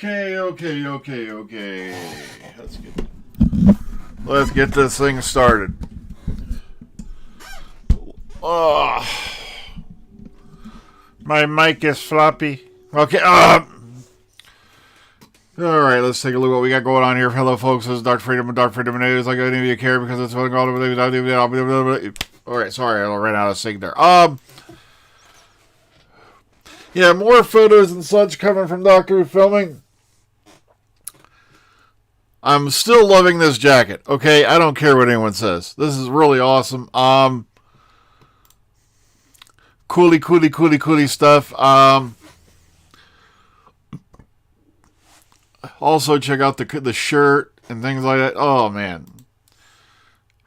Okay. Let's get this thing started. My mic is floppy. Okay. All right, let's take a look at what we got going on here. Hello, folks. This is Dark Freedom and Dark Freedom News. Like any of you care because it's what all right. Sorry, I ran out of sync there. Yeah, more photos and such coming from Doctor Who filming. I'm still loving this jacket. Okay, I don't care what anyone says. This is really awesome. Coolly stuff. Also, check out the shirt and things like that. Oh man,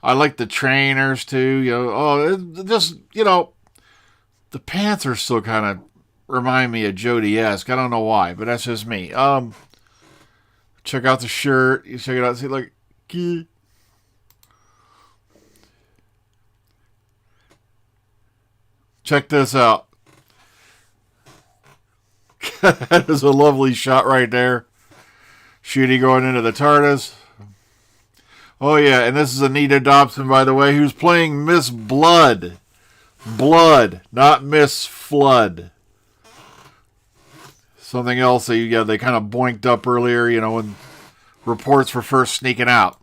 I like the trainers too. The pants are still kind of remind me of Jodie-esque. I don't know why, but that's just me. Check out the shirt. You check it out. See, like, check this out. That is a lovely shot right there. Ncuti going into the TARDIS. Oh yeah, and this is Anita Dobson, by the way, who's playing Miss Blood. Blood, not Miss Flood. Something else they kind of boinked up earlier, when reports were first sneaking out.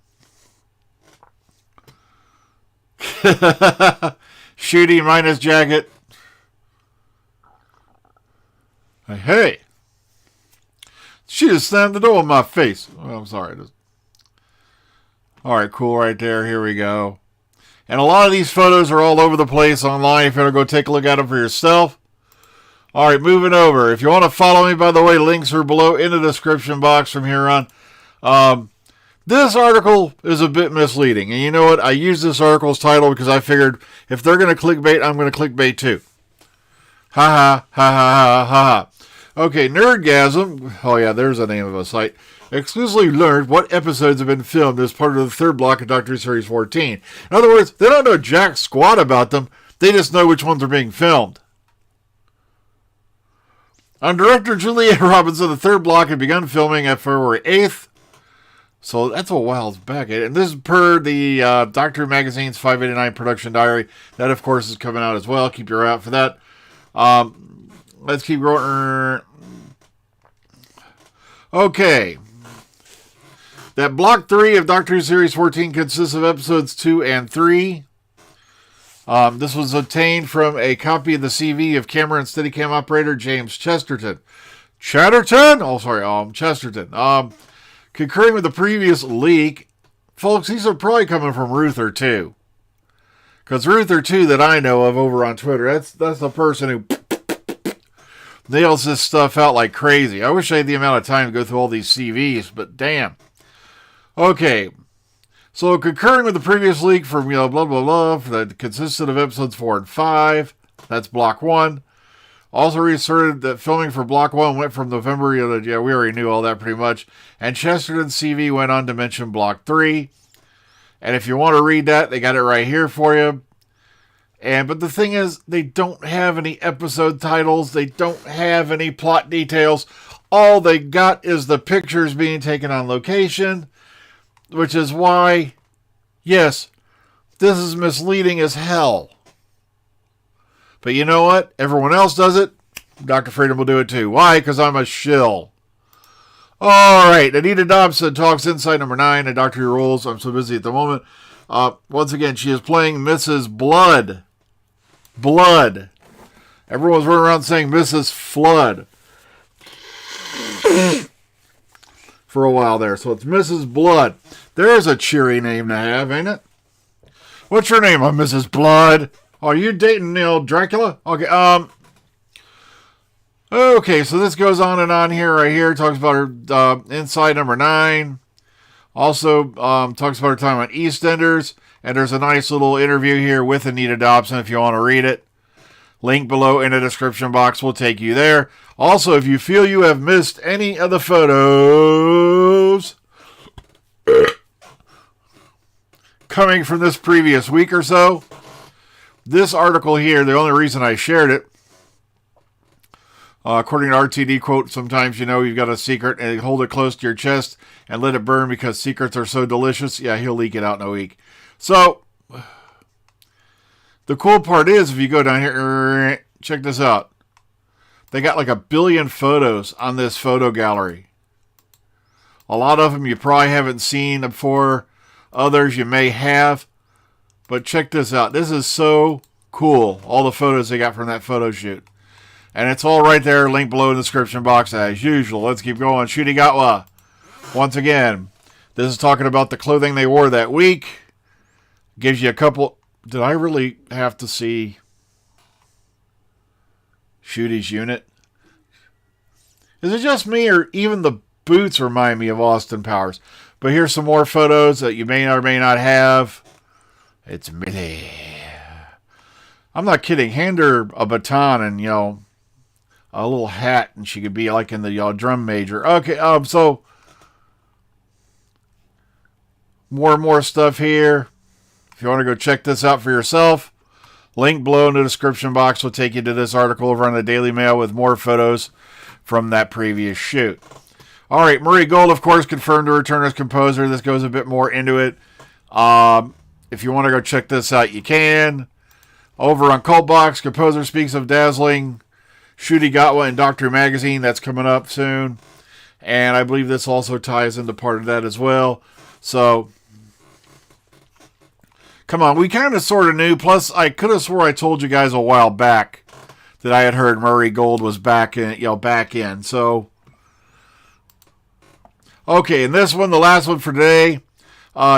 Ncuti minus jacket. Hey. She just slammed the door in my face. Oh, I'm sorry. All right, cool right there. Here we go. And a lot of these photos are all over the place online. If you want to go take a look at them for yourself. All right, moving over. If you want to follow me, by the way, links are below in the description box from here on. This article is a bit misleading. And you know what? I use this article's title because I figured if they're going to clickbait, I'm going to clickbait too. Ha ha. Okay, Nerdgasm. Oh yeah, there's the name of a site. Exclusively learned what episodes have been filmed as part of the third block of Doctor Who Series 14. In other words, they don't know jack squat about them. They just know which ones are being filmed. On director Juliet Robinson, the third block had begun filming at February 8th. So that's a while back. And this is per the Doctor Who Magazine's 589 production diary. That, of course, is coming out as well. Keep your eye out for that. Let's keep going. Okay. That block 3 of Doctor Who Series 14 consists of episodes 2 and 3. This was obtained from a copy of the CV of camera and Steadicam operator James Chesterton. Chesterton. Concurring with the previous leak, folks, these are probably coming from Ruther 2. Because Ruther 2 that I know of over on Twitter, that's the person who nails this stuff out like crazy. I wish I had the amount of time to go through all these CVs, but damn. Okay. So, concurring with the previous leak from, blah, blah, blah, that consisted of episodes 4 and 5. That's Block 1. Also reasserted that filming for Block 1 went from November, we already knew all that pretty much. And Chesterton's CV went on to mention Block 3. And if you want to read that, they got it right here for you. But the thing is, they don't have any episode titles. They don't have any plot details. All they got is the pictures being taken on location. Which is why, yes, this is misleading as hell. But you know what? Everyone else does it. Dr. Freedom will do it too. Why? Because I'm a shill. All right. Anita Dobson talks Insight number 9 and Doctor Who Rules. I'm so busy at the moment. Once again, she is playing Mrs. Blood. Blood. Everyone's running around saying Mrs. Flood. For a while there. So it's Mrs. Blood. There's a cheery name to have, ain't it? What's your name? I'm Mrs. Blood. Are you dating Dracula? Okay, okay, so this goes on and on here, right here. Talks about her Inside number 9. Also, talks about her time on EastEnders. And there's a nice little interview here with Anita Dobson if you want to read it. Link below in the description box will take you there. Also, if you feel you have missed any of the photos coming from this previous week or so, this article here, the only reason I shared it, According to RTD quote, sometimes you've got a secret and hold it close to your chest and let it burn because secrets are so delicious. Yeah, he'll leak it out in a week. So, the cool part is, if you go down here, check this out. They got like 1 billion photos on this photo gallery. A lot of them you probably haven't seen before. Others you may have. But check this out. This is so cool. All the photos they got from that photo shoot. And it's all right there. Link below in the description box as usual. Let's keep going. Ncuti Gatwa. Once again, this is talking about the clothing they wore that week. Gives you a couple. Did I really have to see Ncuti's unit? Is it just me, or even the boots remind me of Austin Powers? But here's some more photos that you may or may not have. It's Millie. I'm not kidding. Hand her a baton and, a little hat, and she could be like in the drum major. Okay, so more and more stuff here. If you want to go check this out for yourself, link below in the description box will take you to this article over on the Daily Mail with more photos from that previous shoot. All right, Murray Gold, of course, confirmed to return as composer. This goes a bit more into it. If you want to go check this out, you can. Over on Cultbox, composer speaks of dazzling Ncuti Gatwa in Doctor Magazine. That's coming up soon. And I believe this also ties into part of that as well. So, come on, we kind of sort of knew. Plus, I could have swore I told you guys a while back that I had heard Murray Gold was back in. So, okay, and this one, the last one for today.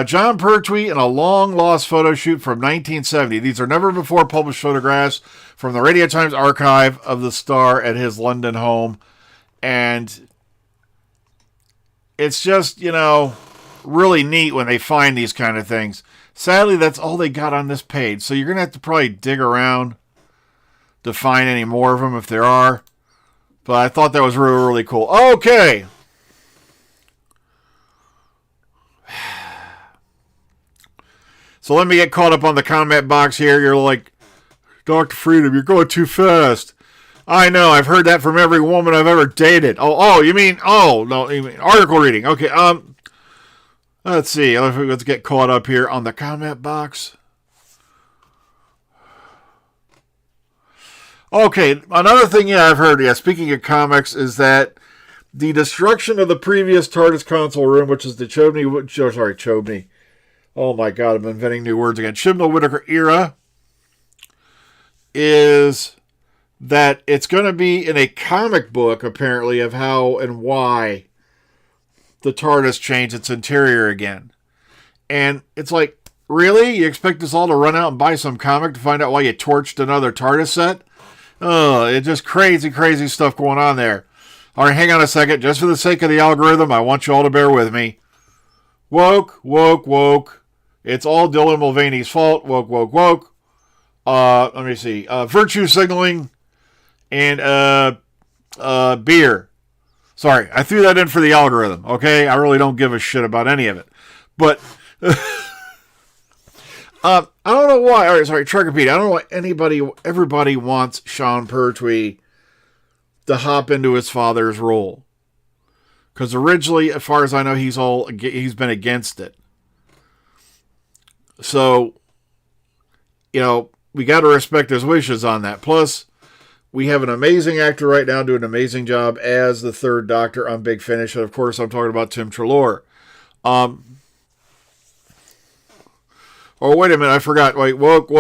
John Pertwee in a long-lost photo shoot from 1970. These are never-before published photographs from the Radio Times archive of the star at his London home. And it's just, really neat when they find these kind of things. Sadly, that's all they got on this page. So you're going to have to probably dig around to find any more of them if there are. But I thought that was really, really cool. Okay. So let me get caught up on the comment box here. You're like, Dr. Freedom, you're going too fast. I know. I've heard that from every woman I've ever dated. You mean article reading. Okay. Let's see. Let's get caught up here on the comment box. Okay. Another thing, I've heard, speaking of comics, is that the destruction of the previous TARDIS console room, which is the Chobney. Oh my God, I'm inventing new words again. Chibnall Whittaker era, is that it's going to be in a comic book, apparently, of how and why the TARDIS changed its interior again. And it's like, really? You expect us all to run out and buy some comic to find out why you torched another TARDIS set? Oh, it's just crazy, crazy stuff going on there. All right, hang on a second. Just for the sake of the algorithm, I want you all to bear with me. Woke. It's all Dylan Mulvaney's fault. Woke. Let me see. Virtue signaling and beer. Sorry, I threw that in for the algorithm, okay? I really don't give a shit about any of it. But I don't know why. All right, sorry, Truckapede. I don't know why everybody wants Sean Pertwee to hop into his father's role. Because originally, as far as I know, he's been against it. So, we got to respect his wishes on that. Plus, we have an amazing actor right now doing an amazing job as the third Doctor on Big Finish. And, of course, I'm talking about Tim Treloar. Wait a minute. I forgot. Wait, woke.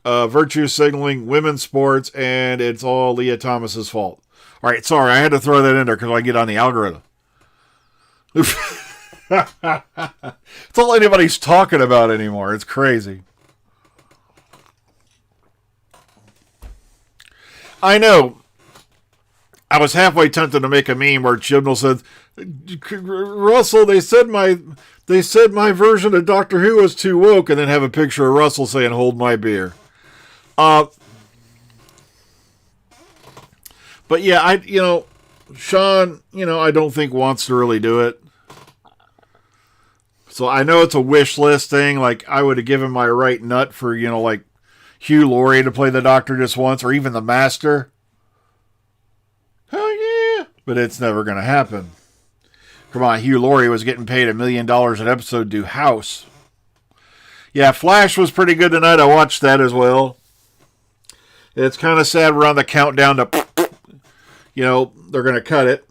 Virtue signaling, women's sports, and it's all Leah Thomas's fault. All right, sorry. I had to throw that in there because I get on the algorithm. It's all anybody's talking about anymore. It's crazy. I know. I was halfway tempted to make a meme where Chibnall said, Russell, they said my version of Doctor Who was too woke, and then have a picture of Russell saying, hold my beer. But yeah, Sean, I don't think wants to really do it. So I know it's a wish list thing. Like, I would have given my right nut for, like Hugh Laurie to play the Doctor just once, or even the Master. But it's never going to happen. Come on, Hugh Laurie was getting paid $1 million an episode to do House. Yeah, Flash was pretty good tonight. I watched that as well. It's kind of sad we're on the countdown to, they're going to cut it.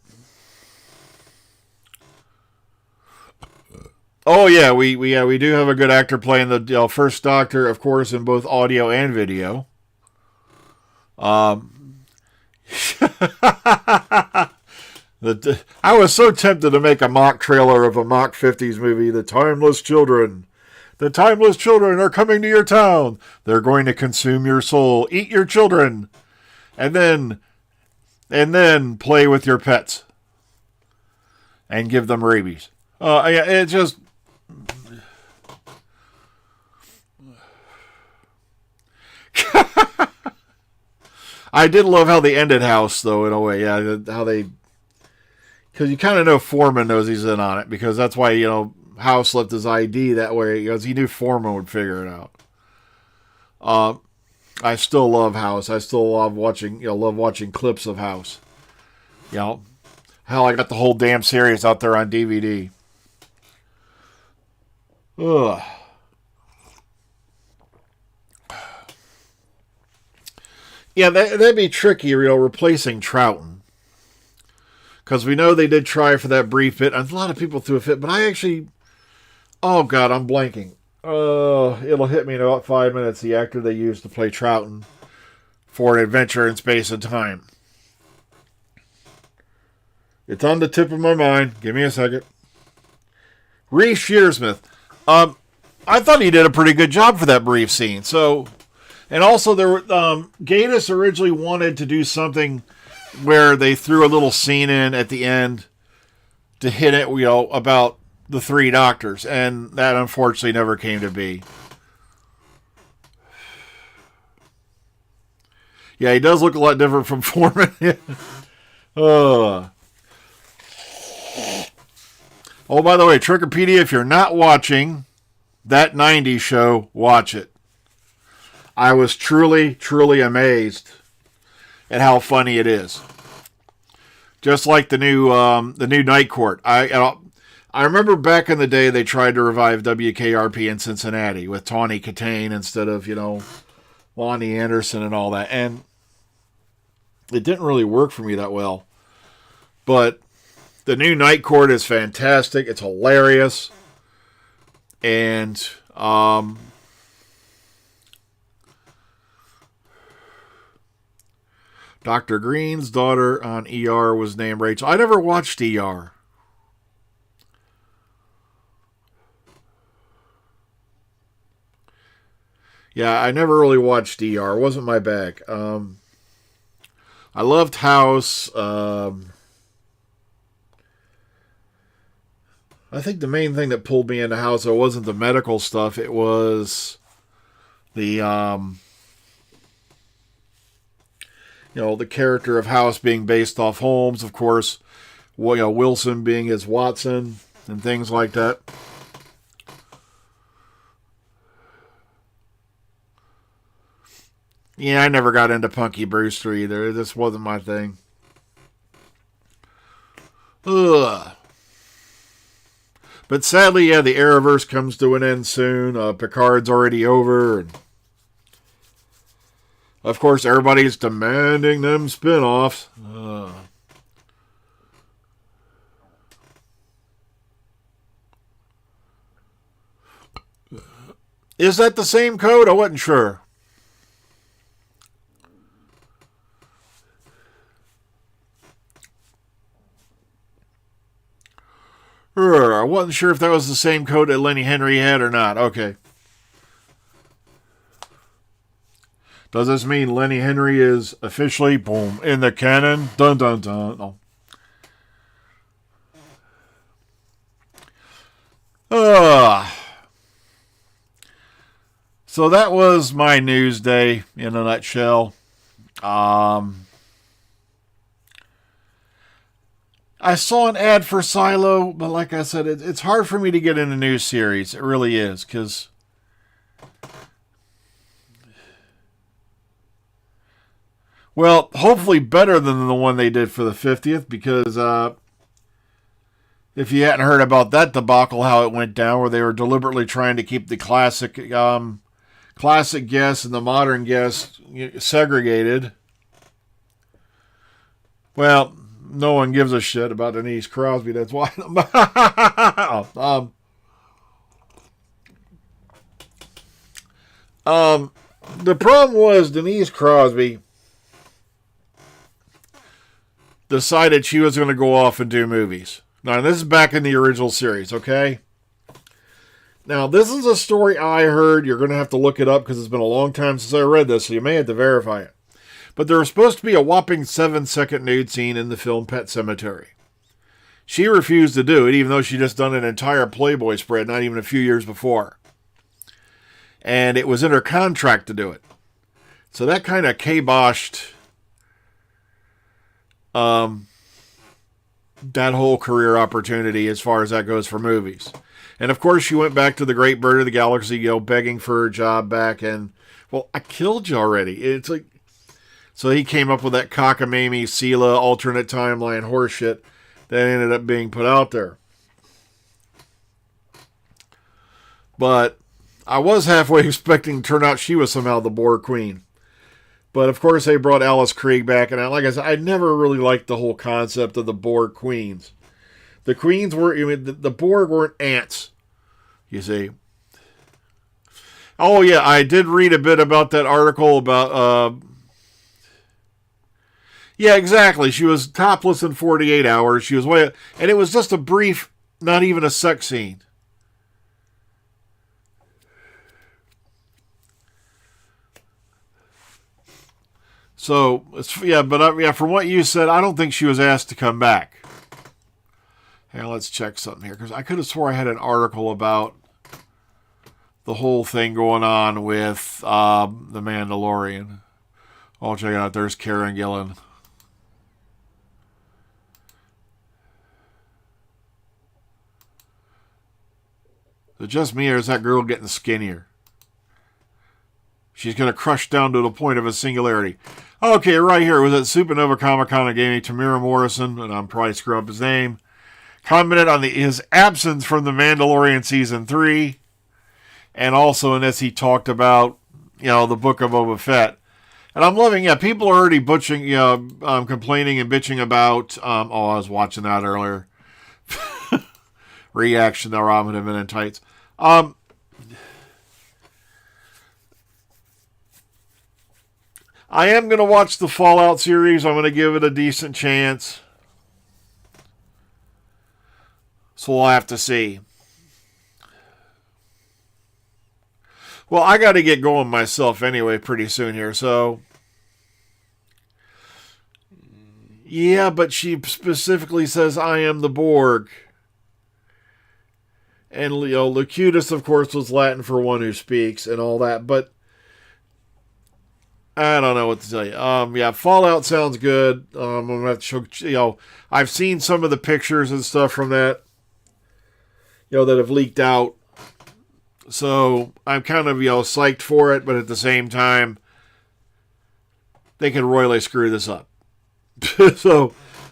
Oh, yeah, we do have a good actor playing the first Doctor, of course, in both audio and video. I was so tempted to make a mock trailer of a mock 50s movie, The Timeless Children. The timeless children are coming to your town. They're going to consume your soul, eat your children, and then play with your pets and give them rabies. It just... I did love how they ended House, though, in a way. Yeah, how they... Because you kind of know Foreman knows he's in on it, because that's why, House left his ID that way, because he knew Foreman would figure it out. I still love House. I still love watching clips of House. Hell, I got the whole damn series out there on DVD. Ugh. Yeah, that'd be tricky, replacing Troughton. Because we know they did try for that brief bit. A lot of people threw a fit, but I actually... Oh, God, I'm blanking. It'll hit me in about 5 minutes, the actor they used to play Troughton for An Adventure in Space and Time. It's on the tip of my mind. Give me a second. Reese Shearsmith. I thought he did a pretty good job for that brief scene. So, and also there were Gatiss originally wanted to do something where they threw a little scene in at the end to hit it, about the 3 Doctors, and that unfortunately never came to be. Yeah, he does look a lot different from Foreman. Oh, by the way, Trickopedia, if you're not watching that 90s show, watch it. I was truly, truly amazed at how funny it is. Just like the new Night Court. I remember back in the day they tried to revive WKRP in Cincinnati with Tawny Katane instead of, Lonnie Anderson and all that. And it didn't really work for me that well. But the new Night Court is fantastic. It's hilarious. And Dr. Green's daughter on ER was named Rachel. I never watched ER. Yeah, I never really watched ER. It wasn't my bag. I loved House. I think the main thing that pulled me into House, it wasn't the medical stuff. It was the, the character of House being based off Holmes, of course. Wilson being his Watson and things like that. Yeah, I never got into Punky Brewster either. This wasn't my thing. Ugh. But sadly, yeah, the Arrowverse comes to an end soon. Picard's already over. And of course, everybody's demanding them spin-offs. Is that the same code? I wasn't sure. I wasn't sure if that was the same code that Lenny Henry had or not. Okay. Does this mean Lenny Henry is officially, boom, in the canon? Dun, dun, dun. So that was my news day in a nutshell. I saw an ad for Silo, but like I said, it's hard for me to get in a new series. It really is, because Well, hopefully better than the one they did for the 50th, because if you hadn't heard about that debacle, how it went down, where they were deliberately trying to keep the classic guests and the modern guests segregated. Well, no one gives a shit about Denise Crosby. That's why. The problem was Denise Crosby decided she was going to go off and do movies. Now, this is back in the original series, okay? Now, this is a story I heard. You're going to have to look it up because it's been a long time since I read this, so you may have to verify it. But there was supposed to be a whopping 7-second nude scene in the film Pet Sematary. She refused to do it, even though she just done an entire Playboy spread not even a few years before. And it was in her contract to do it. So that kind of kiboshed that whole career opportunity as far as that goes for movies. And of course, she went back to the Great Bird of the Galaxy, begging for her job back. And, well, I killed you already. It's like, so he came up with that cockamamie Sela alternate timeline horseshit that ended up being put out there. But I was halfway expecting to turn out she was somehow the Borg Queen. But of course they brought Alice Krige back, and like I said, I never really liked the whole concept of the Borg Queens. The Queens were, the Borg weren't ants, you see. Oh yeah, I did read a bit about that article about, yeah, exactly. She was topless in 48 hours. She was and it was just a brief, not even a sex scene. So, from what you said, I don't think she was asked to come back. Hey, let's check something here, because I could have swore I had an article about the whole thing going on with The Mandalorian. Oh, check it out. There's Karen Gillan. Is it just me, or is that girl getting skinnier? She's going to crush down to the point of a singularity. Okay, right here. It was at Supernova Comic-Con and gave me Tamira Morrison, and I'm probably screwing up his name, commented on his absence from The Mandalorian Season 3. And also in this, he talked about, the Book of Boba Fett. And I'm loving, people are already complaining and bitching about, I was watching that earlier. Reaction to Robin Hood Men in Tights. I am going to watch the Fallout series. I'm going to give it a decent chance. So we'll have to see. Well, I got to get going myself anyway pretty soon here, so. Yeah, but she specifically says, I am the Borg. And, Locutus, of course, was Latin for one who speaks and all that, but I don't know what to tell you. Fallout sounds good. I'm going to have to show, I've seen some of the pictures and stuff from that, that have leaked out. So I'm kind of, psyched for it, but at the same time, they can royally screw this up.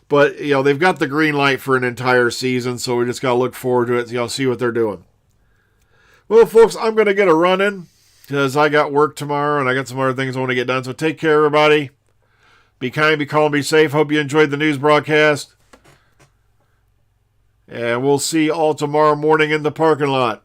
But they've got the green light for an entire season, so we just got to look forward to it, see what they're doing. Well, folks, I'm going to get a run in, because I got work tomorrow, and I got some other things I want to get done. So take care, everybody. Be kind, be calm, be safe. Hope you enjoyed the news broadcast. And we'll see you all tomorrow morning in the parking lot.